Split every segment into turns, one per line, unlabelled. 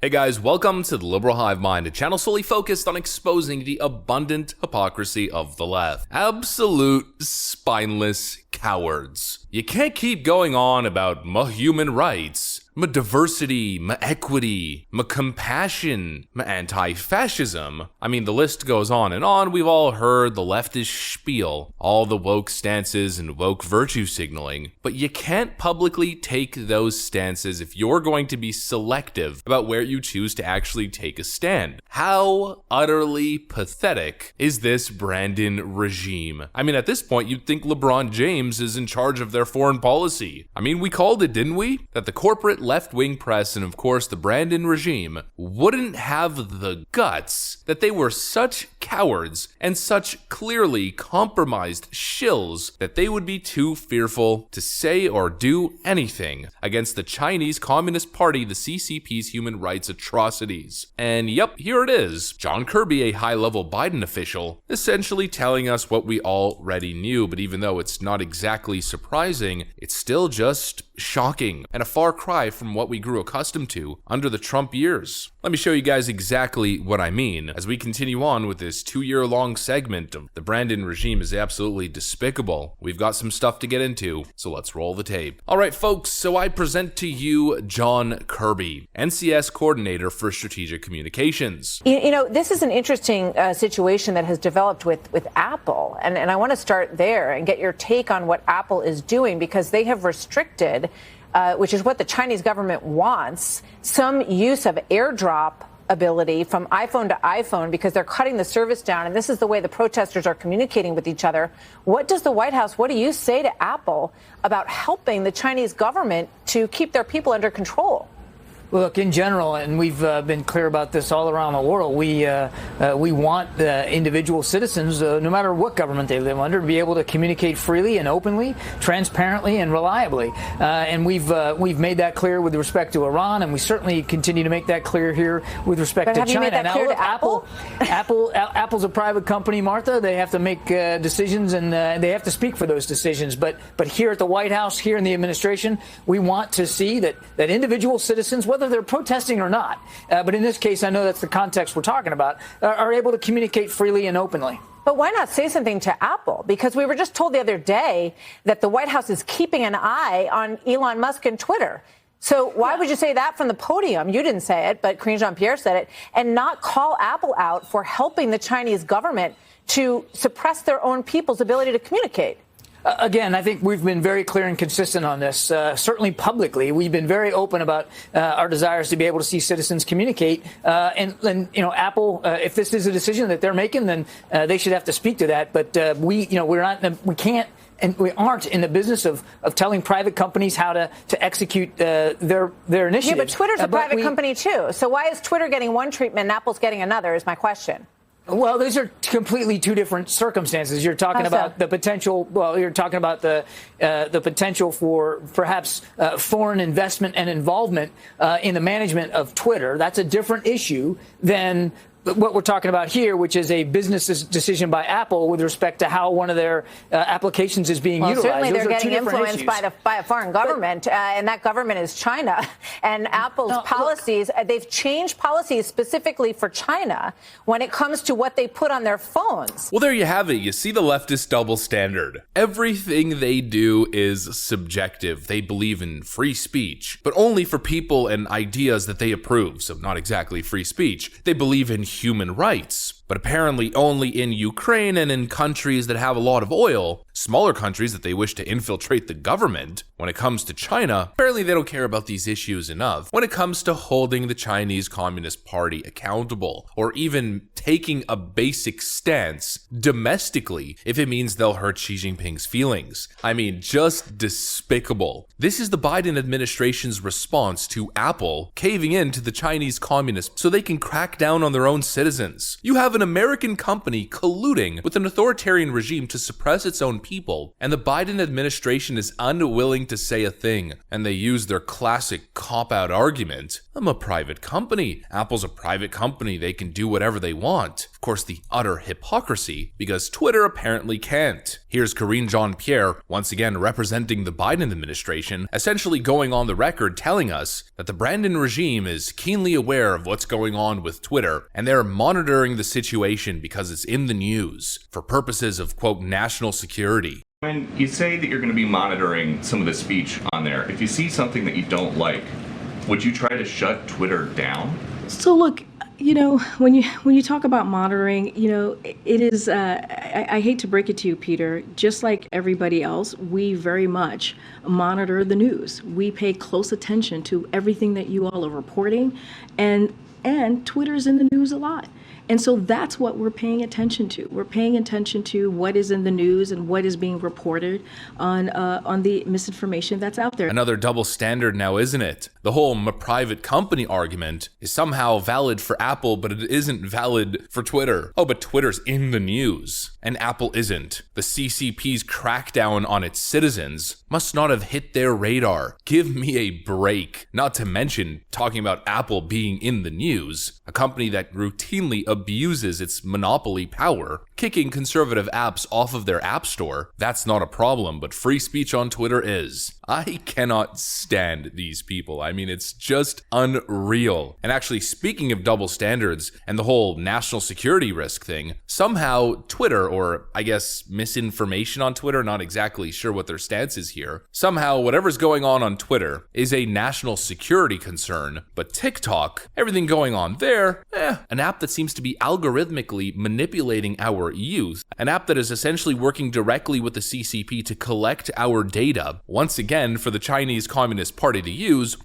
Hey guys, welcome to the Liberal Hive Mind, a channel solely focused on exposing the abundant hypocrisy of the left. Absolute spineless cowards. You can't keep going on about human rights, diversity, equity, compassion, anti-fascism. I mean, the list goes on and on. We've all heard the leftist spiel, all the woke stances and woke virtue signaling, but you can't publicly take those stances if you're going to be selective about where you choose to actually take a stand. How utterly pathetic is this Brandon regime? I mean, at this point, you'd think LeBron James is in charge of their foreign policy. I mean, we called it, didn't we? That the corporate left-wing press and, of course, the Brandon regime wouldn't have the guts, that they were such cowards and such clearly compromised shills that they would be too fearful to say or do anything against the Chinese Communist Party, the CCP's human rights atrocities. And yep, here it is. John Kirby, a high-level Biden official, essentially telling us what we already knew, but even though it's not exactly surprising, it's still just shocking and a far cry from what we grew accustomed to under the Trump years. Let me show you guys exactly what I mean as we continue on with this 2-year-long segment of the Brandon regime is absolutely despicable. We've got some stuff to get into, so let's roll the tape. All right, folks, so I present to you John Kirby, NCS Coordinator for Strategic Communications.
You know, this is an interesting situation that has developed with Apple, and I want to start there and get your take on what Apple is doing, because they have restricted, which is what the Chinese government wants, some use of AirDrop ability from iPhone to iPhone, because they're cutting the service down, and this is the way the protesters are communicating with each other. What does the White House, what do you say to Apple about helping the Chinese government to keep their people under control?
Look, in general, and we've been clear about this all around the world, we want individual citizens, no matter what government they live under, to be able to communicate freely and openly, transparently and reliably. And we've made that clear with respect to Iran, and we certainly continue to make that clear here with respect to China.
Have you made that clear to Apple?
Apple's a private company, Martha. They have to make decisions, and they have to speak for those decisions. But here at the White House, here in the administration, we want to see that individual citizens, whether they're protesting or not, but in this case, I know that's the context we're talking about, are able to communicate freely and openly.
But why not say something to Apple? Because we were just told the other day that the White House is keeping an eye on Elon Musk and Twitter. So why would you say that from the podium? You didn't say it, but Karine Jean-Pierre said it, and not call Apple out for helping the Chinese government to suppress their own people's ability to communicate?
Again, I think we've been very clear and consistent on this. Certainly publicly, we've been very open about our desires to be able to see citizens communicate. And you know, Apple, if this is a decision that they're making, then they should have to speak to that. But we can't. And we aren't in the business of telling private companies how to execute their initiatives.
Yeah, but Twitter's a private company, too. So why is Twitter getting one treatment and Apple's getting another, is my question.
Well, those are completely two different circumstances. You're talking about the potential. Well, you're talking about the potential for perhaps foreign investment and involvement in the management of Twitter. That's a different issue than what we're talking about here, which is a business decision by Apple with respect to how one of their applications is being utilized.
Certainly they're getting influenced by a foreign government, and that government is China. And Apple's policies, they've changed policies specifically for China when it comes to what they put on their phones.
Well, there you have it. You see the leftist double standard. Everything they do is subjective. They believe in free speech, but only for people and ideas that they approve. So not exactly free speech. They believe in human rights, but apparently only in Ukraine and in countries that have a lot of oil, smaller countries that they wish to infiltrate the government. When it comes to China, apparently they don't care about these issues enough when it comes to holding the Chinese Communist Party accountable, or even taking a basic stance domestically if it means they'll hurt Xi Jinping's feelings. I mean, just despicable. This is the Biden administration's response to Apple caving in to the Chinese communists so they can crack down on their own citizens. You have an American company colluding with an authoritarian regime to suppress its own people, and the Biden administration is unwilling to say a thing, and they use their classic cop-out argument. I'm a private company. Apple's a private company. They can do whatever they want. Of course, the utter hypocrisy, because Twitter apparently can't. Here's Karine Jean-Pierre, once again representing the Biden administration, essentially going on the record telling us that the Brandon regime is keenly aware of what's going on with Twitter, and they're monitoring the situation because it's in the news for purposes of, quote, national security.
When you say that you're going to be monitoring some of the speech on there, if you see something that you don't like, would you try to shut Twitter down?
So look, when you talk about monitoring, it is, I hate to break it to you, Peter, just like everybody else, we very much monitor the news. We pay close attention to everything that you all are reporting, and Twitter's in the news a lot. And so that's what we're paying attention to. We're paying attention to what is in the news and what is being reported on the misinformation that's out there.
Another double standard now, isn't it? The whole private company argument is somehow valid for Apple, but it isn't valid for Twitter. Oh, but Twitter's in the news, and Apple isn't. The CCP's crackdown on its citizens must not have hit their radar. Give me a break. Not to mention talking about Apple being in the news, a company that routinely abuses its monopoly power, kicking conservative apps off of their app store. That's not a problem, but free speech on Twitter is. I cannot stand these people. I mean, it's just unreal. And actually, speaking of double standards and the whole national security risk thing, somehow Twitter, or I guess misinformation on Twitter, not exactly sure what their stance is here, somehow whatever's going on Twitter is a national security concern, but TikTok, everything going on there, an app that seems to be algorithmically manipulating our youth, an app that is essentially working directly with the CCP to collect our data, once again for the Chinese Communist Party to use,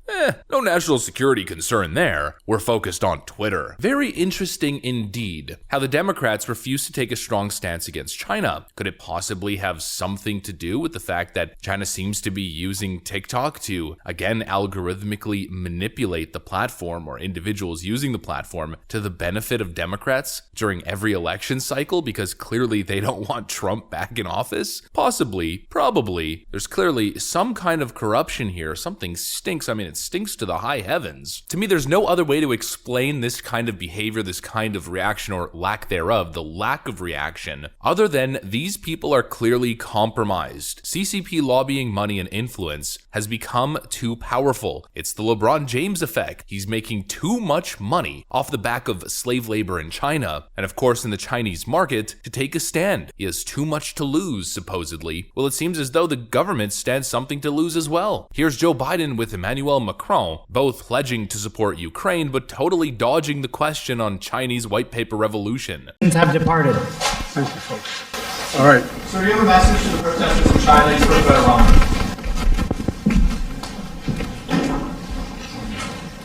no national security concern there. We're focused on Twitter. Very interesting indeed how the Democrats refuse to take a strong stance against China. Could it possibly have something to do with the fact that China seems to be using TikTok to, again, algorithmically manipulate the platform or individuals using the platform to the benefit of Democrats during every election cycle because clearly they don't want Trump back in office? Possibly, probably. There's clearly some kind of corruption here. Something stinks. I mean, it stinks to the high heavens. To me, there's no other way to explain this kind of behavior, this kind of reaction or lack thereof, the lack of reaction, other than these people are clearly compromised. CCP lobbying money and influence has become too powerful. It's the LeBron James effect. He's making too much money off the back of slave labor in China, and of course in the Chinese market, to take a stand. He has too much to lose, supposedly. Well, it seems as though the government stands something to lose as well. Here's Joe Biden with Emmanuel Macron, both pledging to support Ukraine, but totally dodging the question on Chinese white paper revolution.
Have departed.
Thank you, folks. All right.
So do you have a message to the protesters in China you spoke about wrong?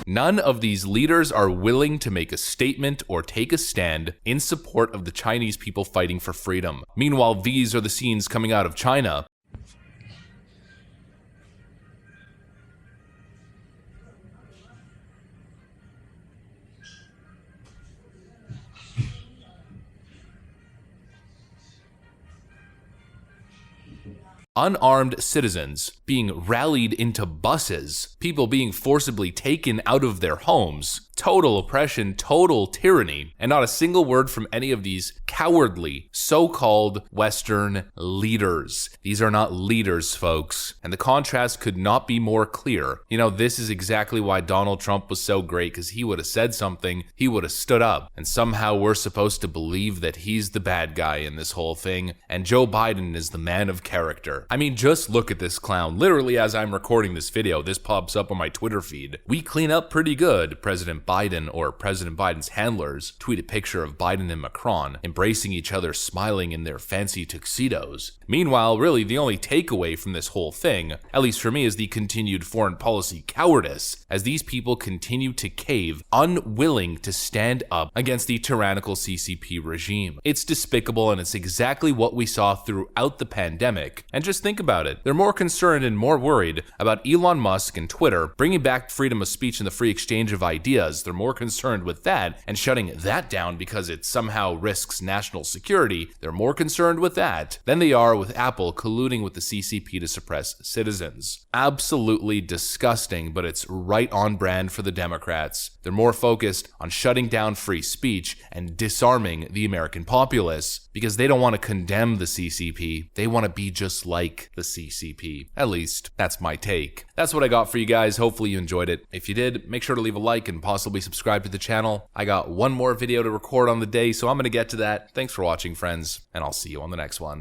None of these leaders are willing to make a statement or take a stand in support of the Chinese people fighting for freedom. Meanwhile, these are the scenes coming out of China. Unarmed citizens being rallied into buses, people being forcibly taken out of their homes, total oppression, total tyranny, and not a single word from any of these cowardly so-called Western leaders. These are not leaders, folks, and the contrast could not be more clear. You know, this is exactly why Donald Trump was so great, because he would have said something, he would have stood up, and somehow we're supposed to believe that he's the bad guy in this whole thing, and Joe Biden is the man of character. I mean, just look at this clown. Literally, as I'm recording this video, this pops up on my Twitter feed. We clean up pretty good. President Biden, or President Biden's handlers, tweet a picture of Biden and Macron embracing each other, smiling in their fancy tuxedos. Meanwhile, really, the only takeaway from this whole thing, at least for me, is the continued foreign policy cowardice, as these people continue to cave, unwilling to stand up against the tyrannical CCP regime. It's despicable, and it's exactly what we saw throughout the pandemic. And just think about it. They're more concerned and more worried about Elon Musk and Twitter bringing back freedom of speech and the free exchange of ideas because they're more concerned with that and shutting that down because it somehow risks national security. They're more concerned with that than they are with Apple colluding with the CCP to suppress citizens. Absolutely disgusting, but it's right on brand for the Democrats. They're more focused on shutting down free speech and disarming the American populace because they don't want to condemn the CCP. They want to be just like the CCP. At least, that's my take. That's what I got for you guys. Hopefully you enjoyed it. If you did, make sure to leave a like and possibly subscribe to the channel. I got one more video to record on the day, so I'm going to get to that. Thanks for watching, friends, and I'll see you on the next one.